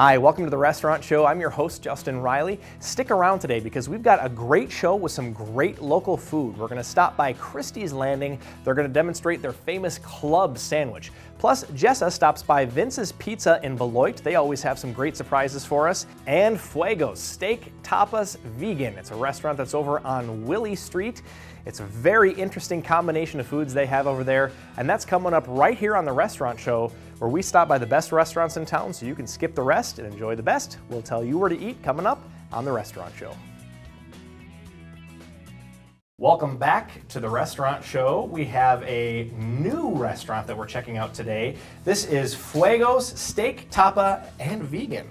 Hi, welcome to the Restaurant Show. I'm your host, Justin Riley. Stick around today because we've got a great show with some great local food. We're going to stop by Christie's Landing. They're going to demonstrate their famous club sandwich. Plus, Jessa stops by Vince's Pizza in Beloit. They always have some great surprises for us. And Fuego's Steak Tapas Vegan. It's a restaurant that's over on Willie Street. It's a very interesting combination of foods they have over there, and that's coming up right here on the Restaurant Show, where we stop by the best restaurants in town so you can skip the rest and enjoy the best. We'll tell you where to eat coming up on the Restaurant Show. Welcome back to the Restaurant Show. We have a new restaurant that we're checking out today. This is Fuego's Steak Tapa and Vegan.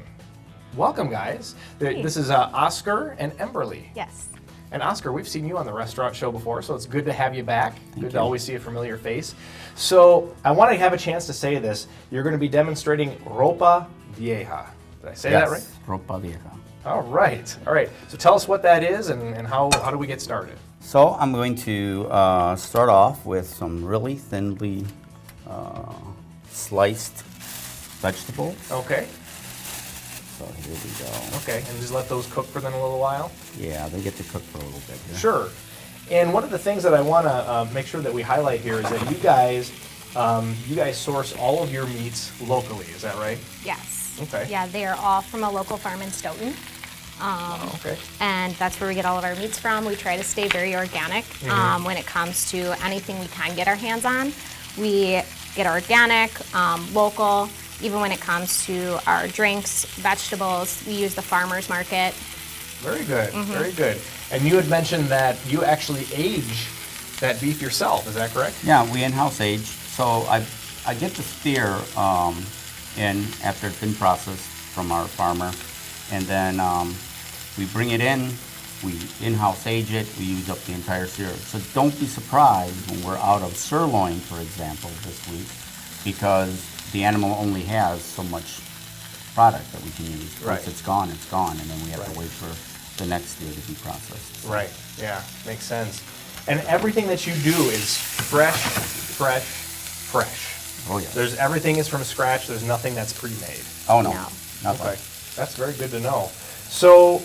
Welcome, guys. Hey. This is Oscar and Emberly. Yes. And Oscar, we've seen you on the Restaurant Show before, so it's good to have you back. Good to always see a familiar face. So I want to have a chance to say this. You're going to be demonstrating ropa vieja. Did I say that right? Ropa vieja. All right. All right. So tell us what that is and how do we get started? So I'm going to start off with some really thinly sliced vegetables. Okay. So here we go. Okay, and just let those cook for then a little while? Yeah, they get to cook for a little bit. Yeah. Sure. And one of the things that I want to make sure that we highlight here is that you guys source all of your meats locally. Is that right? Yes. Okay. Yeah, they are all from a local farm in Stoughton. Okay. And that's where we get all of our meats from. We try to stay very organic when it comes to anything we can get our hands on. We get organic, local. Even when it comes to our drinks, vegetables, we use the farmer's market. Very good, very good. And you had mentioned that you actually age that beef yourself, is that correct? Yeah, we in-house age. So I get the steer in after it's been processed from our farmer. And then we bring it in, we in-house age it, we use up the entire steer. So don't be surprised when we're out of sirloin, for example, this week, because the animal only has so much product that we can use. Right. Once it's gone, and then we have to wait for the next steer to be processed. Right, yeah, makes sense. And everything that you do is fresh. Oh yeah. Everything is from scratch, there's nothing that's pre-made. Oh no, No. nothing. Okay, that's very good to know. So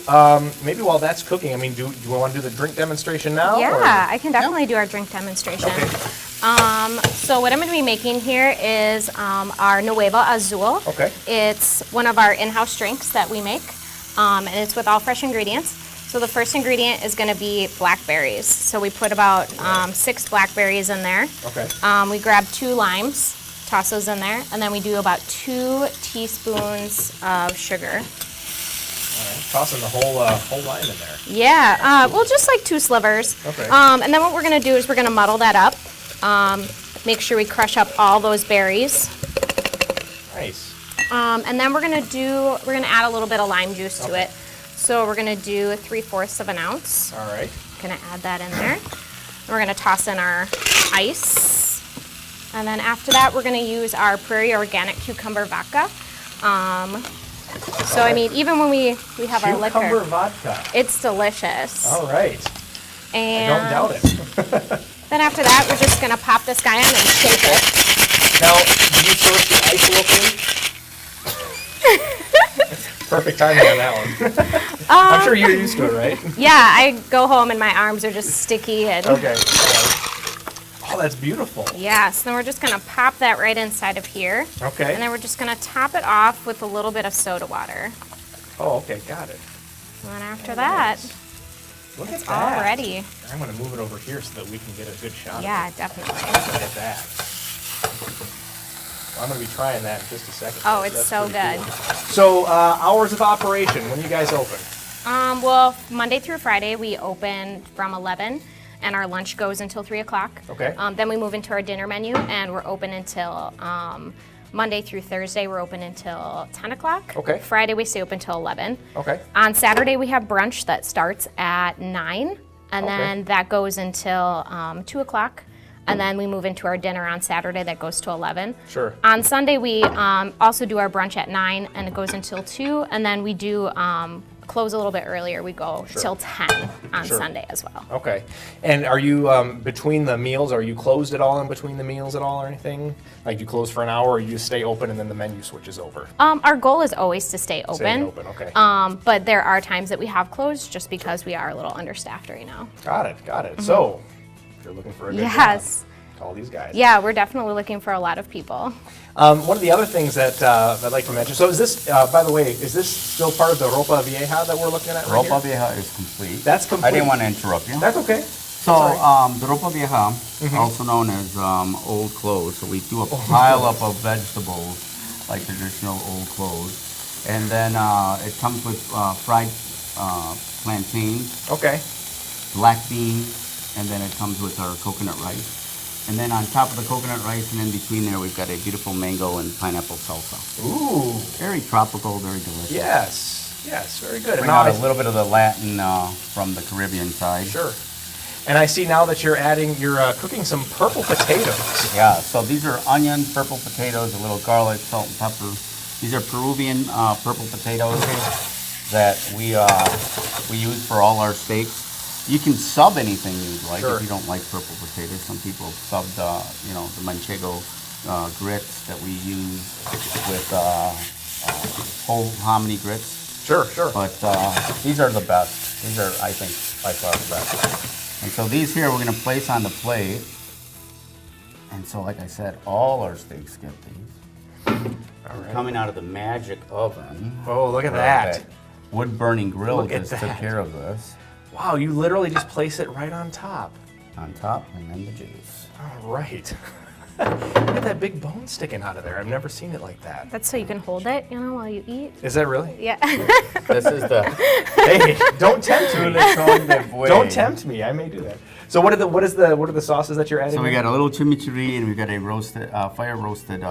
maybe while that's cooking, I mean, do you want to do the drink demonstration now? Yeah, or? I can definitely do our drink demonstration. Okay. So what I'm going to be making here is our Nueva Azul. Okay. It's one of our in-house drinks that we make, and it's with all fresh ingredients. So the first ingredient is going to be blackberries. So we put about 6 blackberries in there. Okay. We grab 2 limes, toss those in there, and then we do about 2 teaspoons of sugar. All right. Tossing the whole lime in there. Yeah, well, just like 2 slivers. Okay. And then what we're going to do is we're going to muddle that up. Make sure we crush up all those berries. Nice. And then we're going to add a little bit of lime juice to it. So we're going to do 3/4 of an ounce. All right. Going to add that in there. And we're going to toss in our ice. And then after that, we're going to use our Prairie Organic Cucumber Vodka. So, I mean, even when we have our liquor, Cucumber vodka. it's delicious. All right. And I don't doubt it. then after that, we're just going to pop this guy on and shake it. Now, do you source the ice locally? Perfect timing on that one. I'm sure you're used to it, right? Yeah, I go home and my arms are just sticky. And Okay. Oh, that's beautiful. yes, then we're just going to pop that right inside of here. Okay. And then we're just going to top it off with a little bit of soda water. Oh, okay, got it. And then after that, Look at it's that. all ready. I'm going to move it over here so that we can get a good shot Yeah, of definitely. it. Look at that. Well, I'm going to be trying that in just a second. Oh, That's it's so pretty good. cool. So, hours of operation, when you guys open? Well, Monday through Friday, we open from 11, and our lunch goes until 3 o'clock. Okay. Then we move into our dinner menu, and we're open until Monday through Thursday, we're open until 10 o'clock. Okay. Friday, we stay open until 11. Okay. On Saturday, we have brunch that starts at 9, and Okay. then that goes until 2 o'clock. And then we move into our dinner on Saturday that goes to 11. Sure. On Sunday, we also do our brunch at 9, and it goes until 2. And then we do close a little bit earlier. We go till 10 on Sunday as well. Okay. And are you, between the meals, are you closed at all in between the meals at all or anything? Like you close for an hour or you stay open and then the menu switches over? Our goal is always to stay open. Stay open, okay. But there are times that we have closed just because we are a little understaffed right now. Got it. So, if you're looking for a good job, call these guys. Yeah, we're definitely looking for a lot of people. One of the other things that I'd like to mention, so is this, by the way, is this still part of the Ropa Vieja that we're looking at right Ropa here? Vieja is complete. That's complete. I didn't want to interrupt you. That's okay. So the Ropa Vieja, also known as old clothes, so we do a pile up of vegetables, like traditional old clothes. And then it comes with fried plantains, Okay. black beans, and then it comes with our coconut rice. And then on top of the coconut rice and in between there, we've got a beautiful mango and pineapple salsa. Ooh. Very tropical, very delicious. Yes, very good. Bring out a little bit of the Latin from the Caribbean side. Sure. And I see now that you're cooking some purple potatoes. Yeah, so these are onion, purple potatoes, a little garlic, salt and pepper. These are Peruvian purple potatoes that we use for all our steaks. You can sub anything you'd like if you don't like purple potatoes. Some people sub the manchego grits that we use with whole hominy grits. Sure. But these are the best. These are, I think, by far the best. And so these here we're going to place on the plate. And so, like I said, all our steaks get these. All right. Coming out of the magic oven. Oh, look at that. Wood-burning grill Look at just took that. care of this. Wow, you literally just place it right on top. On top, and then the juice. All right. Look at that big bone sticking out of there. I've never seen it like that. That's so you can hold it, while you eat. Is that really? Yeah. This is the Hey, don't tempt me. Don't Don't tempt me. I may do that. So what are the sauces that you're adding? So we in? got a little chimichurri, and we got a roasted, fire roasted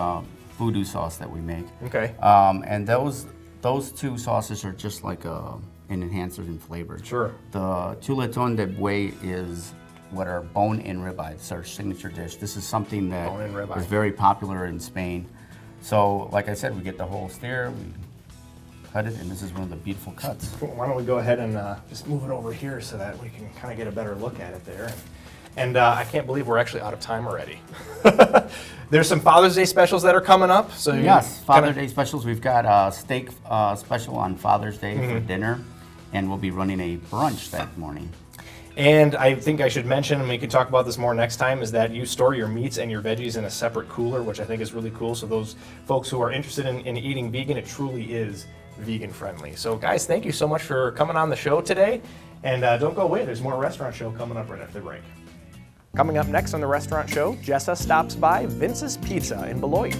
voodoo sauce that we make. Okay. And those two sauces are just like an enhancer in flavor. Sure. The chuletón de buey is what our bone-in ribeye. It's our signature dish. This is something that Bone-in ribeye. is very popular in Spain. So, like I said, we get the whole steer, we cut it, and this is one of the beautiful cuts. Why don't we go ahead and just move it over here so that we can kind of get a better look at it there. And I can't believe we're actually out of time already. There's some Father's Day specials that are coming up. So Yes, Father's Day specials. We've got a steak special on Father's Day for dinner, and we'll be running a brunch that morning. And I think I should mention, and we can talk about this more next time, is that you store your meats and your veggies in a separate cooler, which I think is really cool. So those folks who are interested in eating vegan, it truly is vegan friendly. So guys, thank you so much for coming on the show today. And don't go away, there's more restaurant show coming up right after the break. Coming up next on the restaurant show, Jessa stops by Vince's Pizza in Beloit.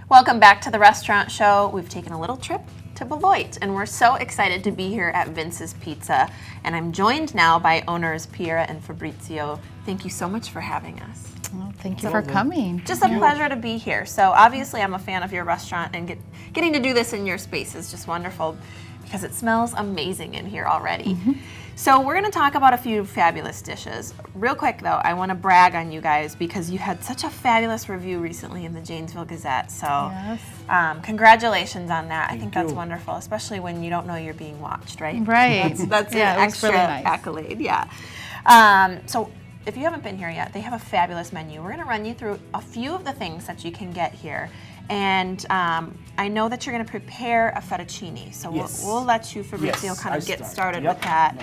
Welcome back to the restaurant show. We've taken a little trip to Beloit, and we're so excited to be here at Vince's Pizza. And I'm joined now by owners Piera and Fabrizio. Thank you so much for having us. Well, thank you for coming. Just a pleasure to be here. So obviously I'm a fan of your restaurant, and getting to do this in your space is just wonderful because it smells amazing in here already. So we're going to talk about a few fabulous dishes. Real quick though, I want to brag on you guys because you had such a fabulous review recently in the Janesville Gazette. So congratulations on that. I think that's wonderful, especially when you don't know you're being watched, right? Right. That's yeah, an extra really nice. accolade, yeah. So if you haven't been here yet, they have a fabulous menu. We're going to run you through a few of the things that you can get here. And I know that you're going to prepare a fettuccine, so we'll let you, Fabrizio, kind of get started with that.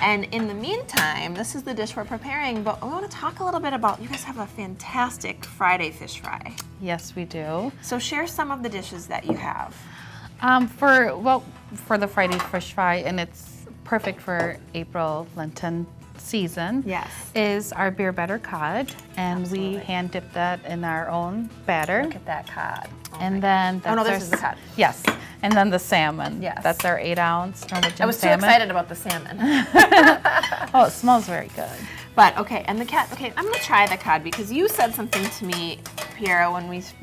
And in the meantime, this is the dish we're preparing, but I want to talk a little bit about, you guys have a fantastic Friday fish fry. Yes, we do. So share some of the dishes that you have. For the Friday fish fry, and it's perfect for April Lenten season, is our beer batter cod, and we hand dip that in our own batter. Look at that cod. And then that's this is the cod. Yes, and then the salmon. Yes. That's our 8-ounce Norwegian I was salmon. too excited about the salmon. Oh, it smells very good. But okay, and the cat. Okay, I'm gonna try the cod because you said something to me, Piera,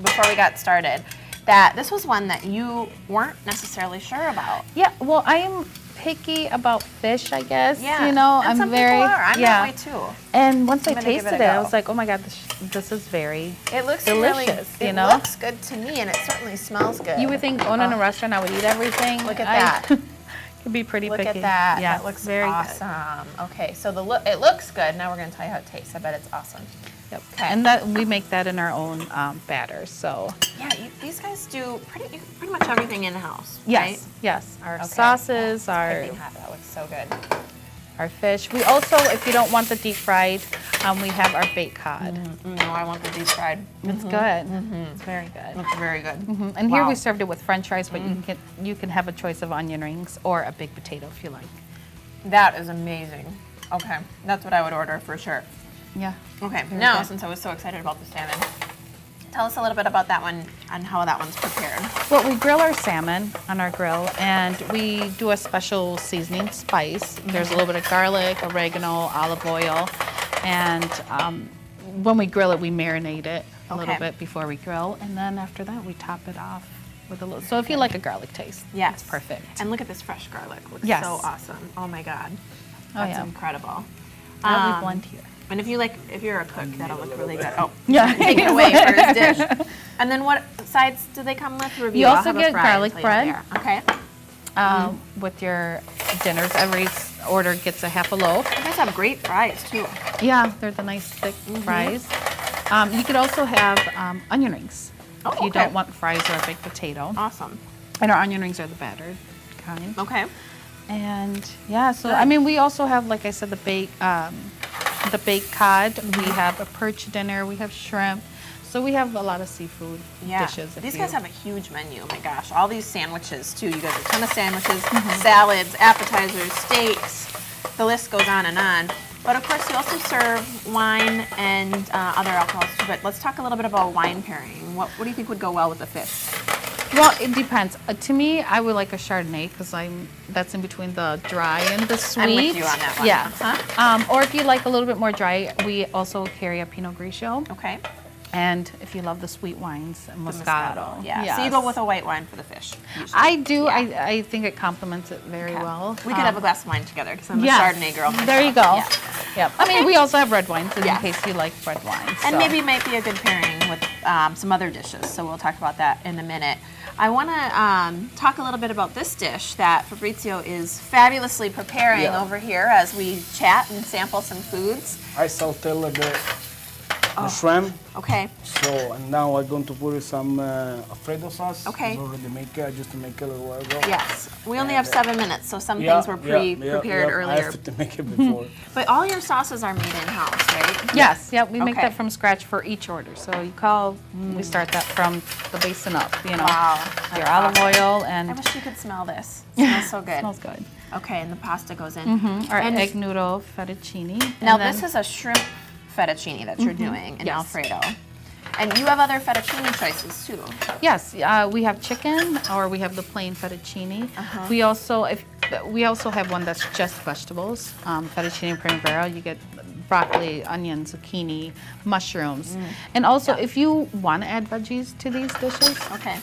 before we got started, that this was one that you weren't necessarily sure about. Yeah, well, picky about fish, I guess. Yeah. You know, and I'm some very people are. I'm yeah. that way too. And once I I'm gonna give tasted it a it, I go. was like, oh my God, this is very It looks delicious. Really, you know, it looks good to me, and it certainly smells good. you would think owning a restaurant, I would eat everything. Look at that. Could be pretty Look picky. at that. Yeah, That looks very awesome. Okay, so it looks good. Now we're going to tell you how it tastes. I bet it's awesome. Good. Yep. Okay. And that we make that in our own batter. So Yeah, these guys do pretty much everything in house. yes, Right? yes, our Okay. sauces, our Piping hot. That looks so good. our fish. We also, if you don't want the deep fried, we have our baked cod. No, I want the deep fried. It's good. It's very good. Looks very good. And here Wow. we served it with French fries, but you can have a choice of onion rings or a baked potato if you like. That is amazing. Okay, that's what I would order for sure. Yeah. Okay, Very now good. since I was so excited about the salmon, tell us a little bit about that one and how that one's prepared. Well, we grill our salmon on our grill, and we do a special seasoning spice. There's a little bit of garlic, oregano, olive oil, and when we grill it, we marinate it a little Okay. bit before we grill, and then after that, we top it off with a little. So if you like a garlic taste, Yes. it's perfect. And look at this fresh garlic. Looks Yes. so awesome. Oh my God. Oh, That's yeah. incredible. That'll be blend here. And if you're a cook, that'll look really good. Oh, Yeah. take it away for his dish. And then what sides do they come with? Review. You I'll also have a get fry garlic and tell you bread. there. Okay. With your dinners. Every order gets a half a loaf. You guys have great fries too. Yeah, they're the nice thick fries. You could also have onion rings Oh, if you okay. don't want fries or a baked potato. Awesome. And our onion rings are the battered kind. Okay. And yeah, so I mean, we also have, like I said, the baked cod. We have a perch dinner. We have shrimp. So we have a lot of seafood Yeah. dishes. if These you- guys have a huge menu. Oh my gosh. All these sandwiches too. You guys have a ton of sandwiches, salads, appetizers, steaks. The list goes on and on. But of course, you also serve wine and other alcohols too. But let's talk a little bit about wine pairing. What do you think would go well with the fish? Well, it depends. To me, I would like a Chardonnay because that's in between the dry and the sweet. I'm with you on that one. Yeah. Uh-huh. Or if you like a little bit more dry, we also carry a Pinot Grigio. Okay. And if you love the sweet wines, a The Moscato. Yeah. So you Yes. go with a white wine for the fish. Usually. I do. Yeah. I think it complements it very Okay. well. We could have a glass of wine together because I'm a yes. Chardonnay girl. There you go. myself. Yeah. Yep. I mean, we also have red wines in Yeah. case you like red wines. And so. maybe it might be a good pairing with some other dishes. So we'll talk about that in a minute. I want to talk a little bit about this dish that Fabrizio is fabulously preparing over here as we chat and sample some foods. I sauteed the shrimp. Okay. So and now I'm going to put some Alfredo sauce. Okay. It's already made just to make it a little while ago. Yes. We only have 7 minutes, so some Yeah, things were prepared I earlier. have to make it before. But all your sauces are made in-house, right? Yes, yeah, we make Okay. that from scratch for each order. So you call, we start that from the basin up, you know. Wow. Your That's olive awesome. oil I and wish you could smell this. It smells so good. smells good. Okay, and the pasta goes in. Our And egg noodle fettuccine. now and then- this is a shrimp fettuccine that you're doing in Yes. Alfredo. And you have other fettuccine choices too. Yes, we have chicken or we have the plain fettuccine. We also have one that's just vegetables. Fettuccine primavera. You get broccoli, onion, zucchini, mushrooms, and also if you want to add veggies to these dishes, Okay.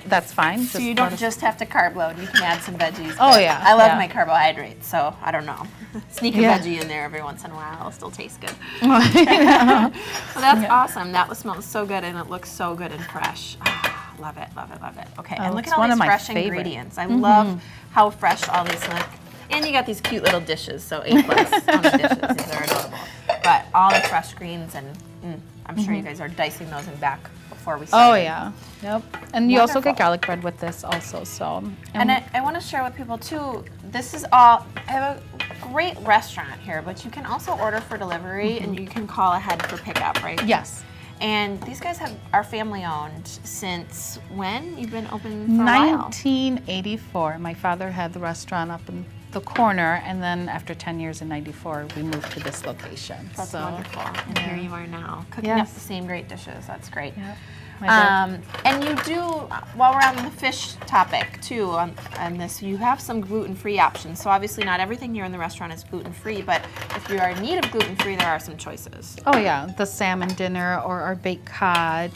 that's fine. So you don't just have to carb load, you can add some veggies. Oh, but yeah, I love yeah. my carbohydrates, so I don't know. Sneak a Yeah. veggie in there every once in a while, it'll still taste good. Well, that's awesome. That smells so good and it looks so good and fresh. Ah, love it, love it, love it. Okay, and Oh, look it's at all one these of my fresh favorite. ingredients. I love how fresh all these look. And you got these cute little dishes, so A+ on the dishes. These are adorable. But all the fresh greens and I'm sure you guys are dicing those in back before we start. Oh yeah, yep. And you also Wonderful. get garlic bread with this also. So And I want to share with people too, this is all, I have a great restaurant here, but you can also order for delivery and you can call ahead for pickup, right? yes, And these guys are family owned since when? You've been open for a while. 1984. My father had the restaurant up in the corner, and then after 10 years in '94, we moved to this location. That's so, wonderful. And here you are now, cooking Yes. up the same great dishes. That's great. Yep. My dad- And you do, while we're on the fish topic too, on this, you have some gluten-free options. So obviously not everything here in the restaurant is gluten-free, but if you are in need of gluten-free, there are some choices. oh yeah, the salmon dinner or our baked cod.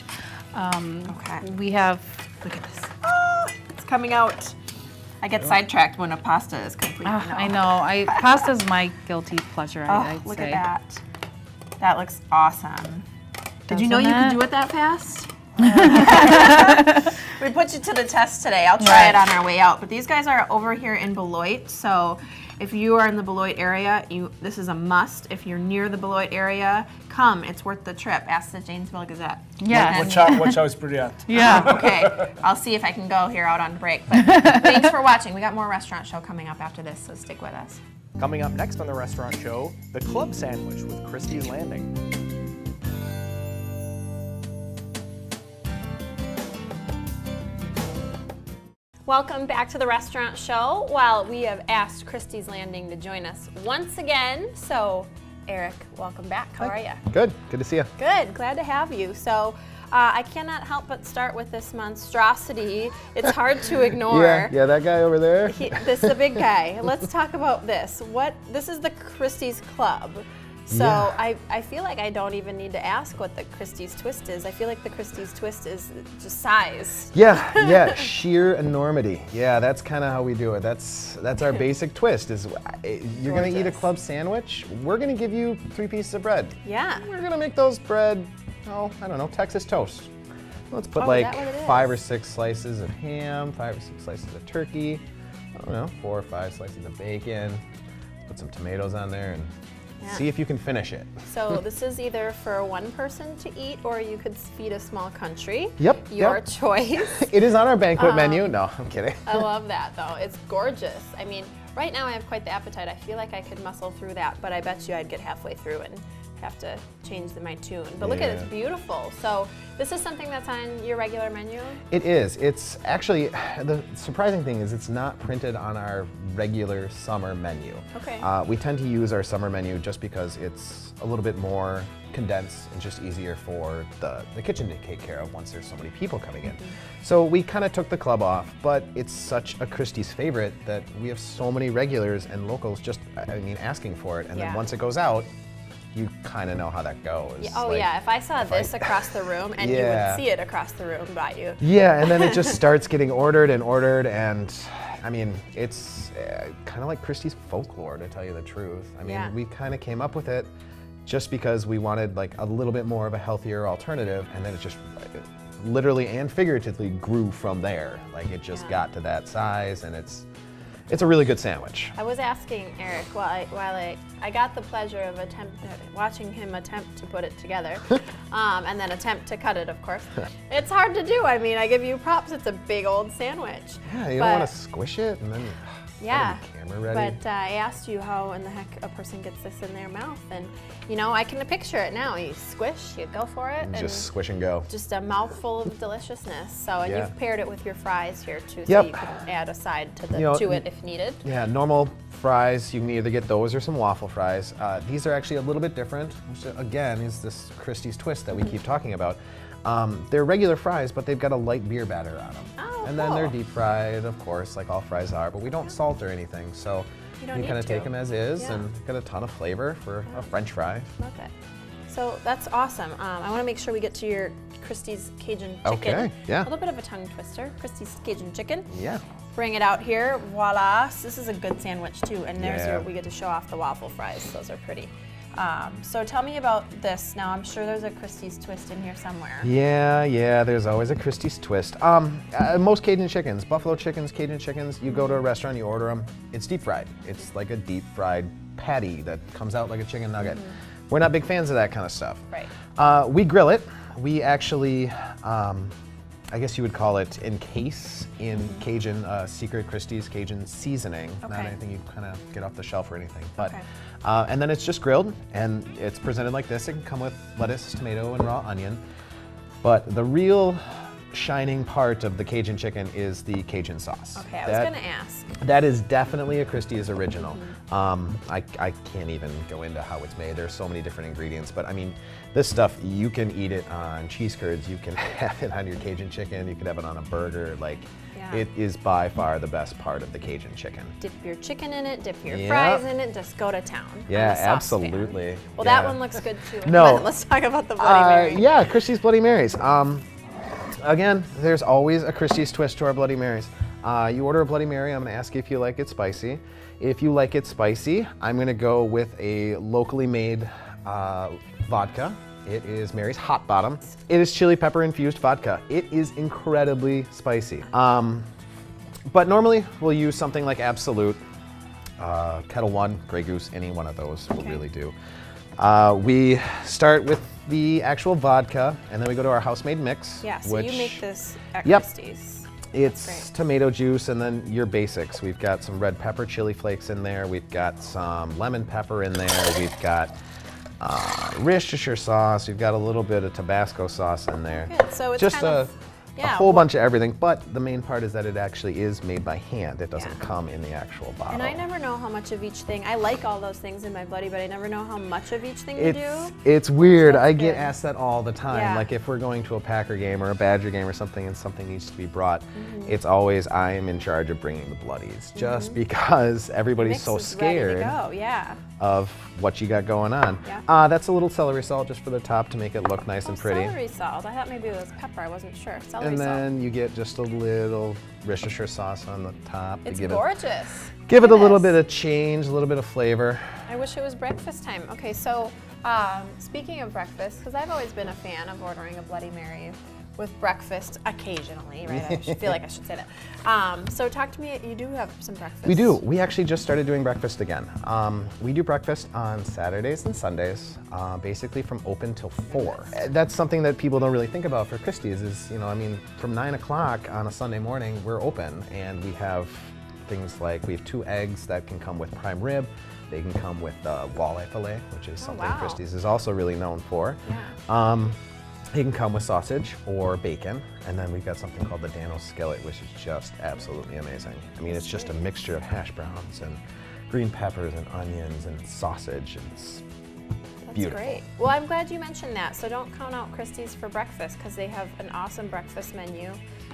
Okay. We have Look at this. Oh, it's coming out. I get sidetracked when a pasta is complete. I know. Pasta's my guilty pleasure, I'd Look say. at that. That looks awesome. Did you know you could do it that fast? We put you to the test today. I'll try it on our way out. But these guys are over here in Beloit, so if you are in the Beloit area, this is a must. If you're near the Beloit area, come. It's worth the trip. Ask the Janesville Gazette. Yeah. Watch out, it's pretty hot. Yeah. Okay, I'll see if I can go here out on break. But thanks for watching. We got more restaurant show coming up after this, so stick with us. Coming up next on the restaurant show, the club sandwich with Christie's Landing. Welcome back to the restaurant show. Well, we have asked Christie's Landing to join us once again. So, Eric, welcome back. How are you? Good to see you. Good, glad to have you. So, I cannot help but start with this monstrosity. It's hard to ignore. Yeah, that guy over there. This is a big guy. Let's talk about this. This is the Christie's Club. So Yeah. I feel like I don't even need to ask what the Christie's Twist is. I feel like the Christie's Twist is just size. Yeah, sheer enormity. Yeah, that's kind of how we do it. That's our basic twist. Is you're gonna eat a Gorgeous. club sandwich. We're gonna give you 3 pieces of bread. Yeah. We're gonna make those bread. Oh, I don't know, Texas toast. Let's put Oh, is like that what it is? 5 or 6 slices of ham, 5 or 6 slices of turkey. I don't know, 4 or 5 slices of bacon. Put some tomatoes on there and see if you can finish it. So this is either for one person to eat, or you could feed a small country. Yep, Your yep. choice. It is on our banquet menu. No, I'm kidding. I love that though. It's gorgeous. I mean, right now I have quite the appetite. I feel like I could muscle through that, but I bet you I'd get halfway through and have to change my tune. But look at it, it's beautiful. So this is something that's on your regular menu? It is. It's actually, the surprising thing is it's not printed on our regular summer menu. Okay. We tend to use our summer menu just because it's a little bit more condensed and just easier for the kitchen to take care of once there's so many people coming in. So we kind of took the club off, but it's such a Christie's favorite that we have so many regulars and locals just, asking for it. And then once it goes out, you kind of know how that goes. Yeah, oh yeah, if I saw this across the room, and you would see it across the room by you. Yeah, and then it just starts getting ordered, and I mean, it's kind of like Christie's folklore, to tell you the truth. I mean, we kind of came up with it just because we wanted like a little bit more of a healthier alternative, and then it just literally and figuratively grew from there. Like it just got to that size, and it's a really good sandwich. I was asking Eric while I got the pleasure of watching him attempt to put it together, and then attempt to cut it, of course. It's hard to do. I mean, I give you props. It's a big old sandwich. Yeah, you don't want to squish it, and then yeah. camera ready. But I asked you how in the heck a person gets this in their mouth, and I can picture it now. You squish, you go for it, and just squish and go. just a mouthful of deliciousness. So, and you've paired it with your fries here too, so Yep. you can add a side to it if needed. Yeah, normal fries, you can either get those or some waffle fries. These are actually a little bit different, which again is this Christie's twist that we keep talking about. They're regular fries, but they've got a light beer batter on them. Oh, and then they're cool. deep fried, of course, like all fries are, but we don't salt or anything, so You you don't kind need of take to. them as is Yeah. and get a ton of flavor for a French fry. Love it. So that's awesome. I want to make sure we get to your Christie's Cajun chicken. Okay, yeah. A little bit of a tongue twister. Christie's Cajun chicken. Yeah. Bring it out here. Voila. So this is a good sandwich too. And there's we get to show off the waffle fries. Those are pretty. So tell me about this. Now I'm sure there's a Christie's twist in here somewhere. Yeah, there's always a Christie's twist. Most Cajun chickens, buffalo chickens, Cajun chickens, you go to a restaurant, you order them, it's deep fried. It's like a deep fried patty that comes out like a chicken nugget. We're not big fans of that kind of stuff. Right. We grill it. We actually, I guess you would call it encase in Cajun, secret Christie's Cajun seasoning. Not Okay. anything you kind of get off the shelf or anything. But, Okay. and then it's just grilled, and it's presented like this. It can come with lettuce, tomato, and raw onion. But the real shining part of the Cajun chicken is the Cajun sauce. Okay, I was going to ask. That is definitely a Christie's original. I can't even go into how it's made. There's so many different ingredients, but I mean, this stuff, you can eat it on cheese curds, you can have it on your Cajun chicken, you can have it on a burger. Like, it is by far the best part of the Cajun chicken. Dip your chicken in it, dip your fries in it, just go to town. Yeah, I'm a sauce absolutely. fan. Well, Yeah. that one looks good too. No. But let's talk about the Bloody Mary. Yeah, Christie's Bloody Marys. Again, there's always a Christie's twist to our Bloody Marys. You order a Bloody Mary, I'm gonna ask you if you like it spicy. If you like it spicy, I'm gonna go with a locally made vodka. It is Mary's Hot Bottom. It is chili pepper infused vodka. It is incredibly spicy. But normally we'll use something like Absolute, Kettle One, Grey Goose, any one of those will really do. We start with the actual vodka, and then we go to our house-made mix. Yeah, so you make this at Yep. Christie's. It's tomato juice and then your basics. We've got some red pepper chili flakes in there. We've got some lemon pepper in there. We've got Worcestershire sauce. We've got a little bit of Tabasco sauce in there. Good. So it's just kind of, a whole bunch of everything, but the main part is that it actually is made by hand. It doesn't come in the actual bottle. And I never know how much of each thing. I like all those things in my Bloody, but I never know how much of each thing you do. It's weird. That's I get good. asked that all the time. Yeah. Like if we're going to a Packer game or a Badger game or something and something needs to be brought, it's always I am in charge of bringing the Bloodies, just because everybody's Mix so is ready scared to go. Yeah. of what you got going on. Yeah. That's a little celery salt just for the top to make it look nice and pretty. Celery salt. I thought maybe it was pepper. I wasn't sure. Celery And salt. then you get just a little Worcestershire sauce on the top It's to give gorgeous. give it a little Goodness. bit of change, a little bit of flavor. I wish it was breakfast time. Okay, so speaking of breakfast, because I've always been a fan of ordering a Bloody Mary with breakfast occasionally, right? I feel like I should say that. So talk to me. You do have some breakfast. We do. We actually just started doing breakfast again. We do breakfast on Saturdays and Sundays, basically from open till 4. That's something that people don't really think about for Christie's is, you know, I mean, from 9 o'clock on a Sunday morning, we're open and we have things like, we have 2 eggs that can come with prime rib. They can come with walleye fillet, which is something wow. Christie's is also really known for. Yeah. They can come with sausage or bacon, and then we've got something called the Dano skillet, which is just absolutely amazing. I mean, it's just a mixture of hash browns and green peppers and onions and sausage, and it's beautiful. Great. Well, I'm glad you mentioned that. So don't count out Christie's for breakfast because they have an awesome breakfast menu.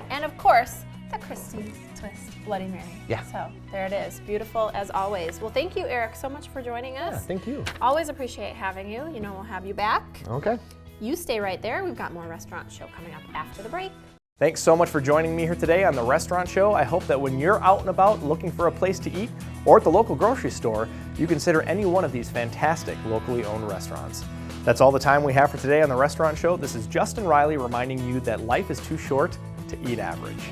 And of course, the Christie's Twist Bloody Mary. Yeah. So there it is. Beautiful as always. Well, thank you, Eric, so much for joining us. Yeah, thank you. Always appreciate having you. You know, we'll have you back. Okay. You stay right there. We've got more Restaurant Show coming up after the break. Thanks so much for joining me here today on The Restaurant Show. I hope that when you're out and about looking for a place to eat or at the local grocery store, you consider any one of these fantastic locally owned restaurants. That's all the time we have for today on The Restaurant Show. This is Justin Riley reminding you that life is too short to eat average.